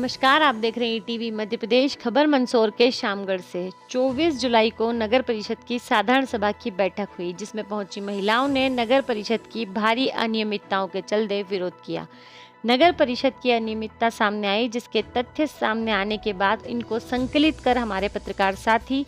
नमस्कार, आप देख रहे हैं ईटीवी मध्य प्रदेश। खबर मंदसौर के शामगढ़ से 24 जुलाई को नगर परिषद की साधारण सभा की बैठक हुई, जिसमें पहुंची महिलाओं ने नगर परिषद की भारी अनियमितताओं के चलते विरोध किया। नगर परिषद की अनियमितता सामने आई, जिसके तथ्य सामने आने के बाद इनको संकलित कर हमारे पत्रकार साथी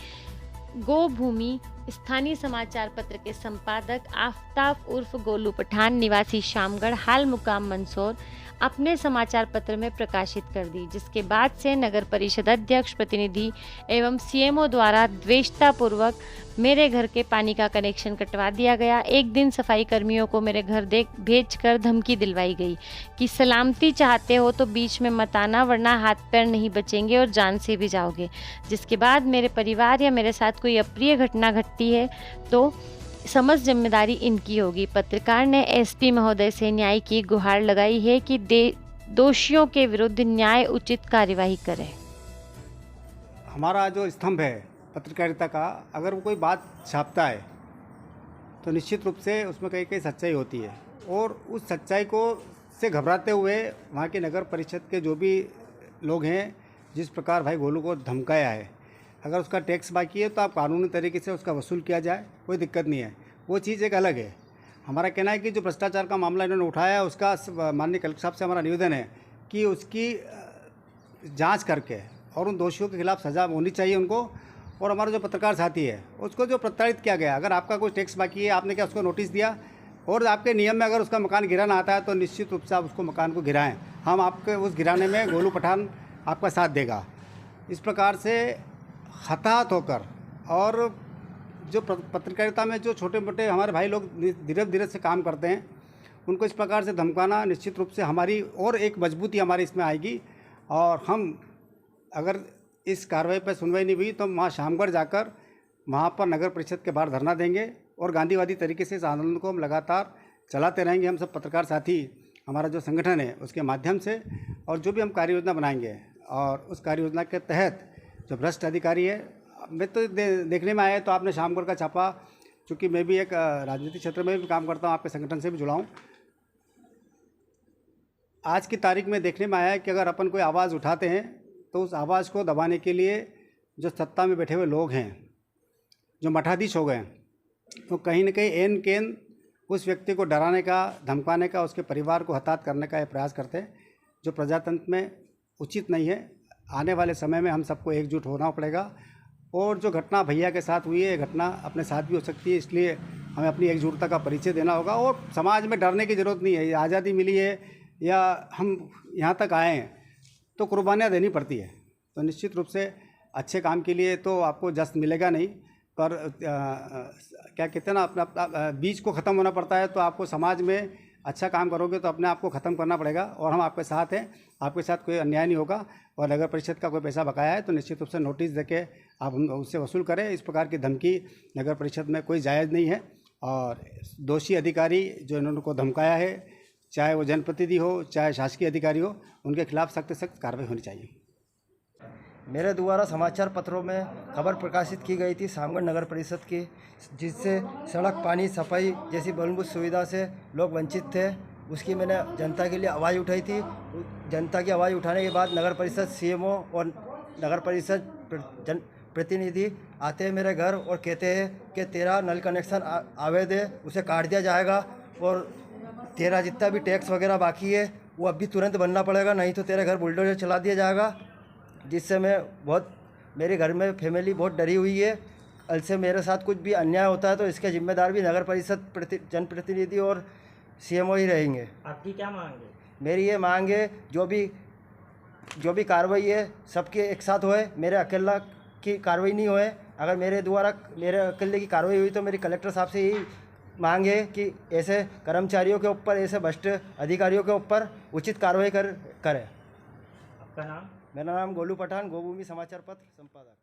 गोभूमि स्थानीय समाचार पत्र के संपादक आफताब उर्फ गोलू पठान निवासी शामगढ़ हाल मुकाम मंदसौर अपने समाचार पत्र में प्रकाशित कर दी, जिसके बाद से नगर परिषद अध्यक्ष प्रतिनिधि एवं सीएमओ द्वारा द्वेषतापूर्वक मेरे घर के पानी का कनेक्शन कटवा दिया गया। एक दिन सफाई कर्मियों को मेरे घर भेजकर धमकी दिलवाई गई कि सलामती चाहते हो तो बीच में मत आना, वरना हाथ पैर नहीं बचेंगे और जान से भी जाओगे। जिसके बाद मेरे परिवार या मेरे साथ कोई अप्रिय घटना घटती है तो समस्त जिम्मेदारी इनकी होगी। पत्रकार ने एसपी महोदय से न्याय की गुहार लगाई है कि दोषियों के विरुद्ध न्याय उचित कार्यवाही करे। हमारा जो स्तंभ है पत्रकारिता का, अगर वो कोई बात छापता है तो निश्चित रूप से उसमें कहीं कहीं सच्चाई होती है, और उस सच्चाई को से घबराते हुए वहाँ के नगर परिषद के जो भी लोग हैं, जिस प्रकार भाई गोलू को धमकाया है, अगर उसका टैक्स बाकी है तो आप कानूनी तरीके से उसका वसूल किया जाए, कोई दिक्कत नहीं है। वो चीज़ एक अलग है। हमारा कहना है कि जो भ्रष्टाचार का मामला इन्होंने उठाया है, उसका माननीय कलेक्टर साहब से हमारा निवेदन है कि उसकी जांच करके और उन दोषियों के खिलाफ सज़ा होनी चाहिए उनको। और हमारा जो पत्रकार साथी है उसको जो प्रताड़ित किया गया, अगर आपका कोई टैक्स बाकी है, आपने क्या उसको नोटिस दिया, और आपके नियम में अगर उसका मकान गिराना आता है तो निश्चित रूप से आप उसको मकान को गिराएं। हम आपके उस गिराने में गोलू पठान आपका साथ देगा। इस प्रकार से हताहत होकर, और जो पत्रकारिता में जो छोटे मोटे हमारे भाई लोग धीरे धीरे से काम करते हैं, उनको इस प्रकार से धमकाना निश्चित रूप से हमारी और एक मजबूती हमारी इसमें आएगी। और हम अगर इस कार्रवाई पर सुनवाई नहीं हुई तो वहाँ शामगढ़ जाकर वहाँ पर नगर परिषद के बाहर धरना देंगे, और गांधीवादी तरीके से इस आंदोलन को हम लगातार चलाते रहेंगे। हम सब पत्रकार साथी, हमारा जो संगठन है उसके माध्यम से, और जो भी हम कार्य योजना बनाएंगे, और उस कार्य योजना के तहत जो भ्रष्ट अधिकारी है, मैं तो देखने में आया तो आपने शामगढ़ का छापा, चूँकि मैं भी एक राजनीतिक क्षेत्र में भी काम करता हूँ, आपके संगठन से भी जुड़ा हूँ। आज की तारीख में देखने में आया है कि अगर अपन कोई आवाज़ उठाते हैं तो उस आवाज़ को दबाने के लिए जो सत्ता में बैठे हुए लोग हैं, जो मठाधीश हो गए, तो कहीं न कहीं एन केन उस व्यक्ति को डराने का, धमकाने का, उसके परिवार को हताहत करने का ये प्रयास करते हैं, जो प्रजातंत्र में उचित नहीं है। आने वाले समय में हम सबको एकजुट होना पड़ेगा, और जो घटना भैया के साथ हुई है, ये घटना अपने साथ भी हो सकती है, इसलिए हमें अपनी एकजुटता का परिचय देना होगा। और समाज में डरने की ज़रूरत नहीं है। ये आज़ादी मिली है या हम यहाँ तक आए हैं तो कुर्बानियाँ देनी पड़ती है, तो निश्चित रूप से अच्छे काम के लिए तो आपको जश्न मिलेगा नहीं, पर क्या कहते हैं ना, अपना बीज को ख़त्म होना पड़ता है। तो आपको समाज में अच्छा काम करोगे तो अपने आप को ख़त्म करना पड़ेगा, और हम आपके साथ हैं। आपके साथ कोई अन्याय नहीं होगा, और नगर परिषद का कोई पैसा बकाया है तो निश्चित रूप से नोटिस देके आप उससे वसूल करें। इस प्रकार की धमकी नगर परिषद में कोई जायज़ नहीं है, और दोषी अधिकारी जो इन्होंने को धमकाया है, चाहे वो जनप्रतिनिधि हो, चाहे शासकीय अधिकारी हो, उनके खिलाफ सख्त से सख्त कार्रवाई होनी चाहिए। मेरे द्वारा समाचार पत्रों में खबर प्रकाशित की गई थी शामगढ़ नगर परिषद की, जिससे सड़क, पानी, सफाई जैसी मूलभूत सुविधा से लोग वंचित थे। उसकी मैंने जनता के लिए आवाज़ उठाई थी। जनता की आवाज़ उठाने के बाद नगर परिषद सीएमओ और नगर परिषद प्रतिनिधि आते हैं मेरे घर और कहते हैं कि तेरा नल कनेक्शन अवैध है, उसे काट दिया जाएगा, और तेरा जितना भी टैक्स वगैरह बाकी है वो अभी तुरंत बनना पड़ेगा, नहीं तो तेरे घर बुलडोजर चला दिया जाएगा। जिससे मेरे घर में फैमिली बहुत डरी हुई है। कल से मेरे साथ कुछ भी अन्याय होता है तो इसके जिम्मेदार भी नगर परिषद जनप्रतिनिधि और सीएमओ ही रहेंगे। आपकी क्या मांग है? मेरी ये मांग है, जो भी कार्रवाई है सबके एक साथ होए, मेरे अकेला की कार्रवाई नहीं होए। अगर मेरे अकेले की कार्रवाई हुई तो मेरी कलेक्टर साहब से यही मांग है कि ऐसे कर्मचारियों के ऊपर, ऐसे भ्रष्ट अधिकारियों के ऊपर उचित कार्रवाई करें। आपका नाम? मेरा नाम गोलू पठान, गोभूमि समाचार पत्र संपादक।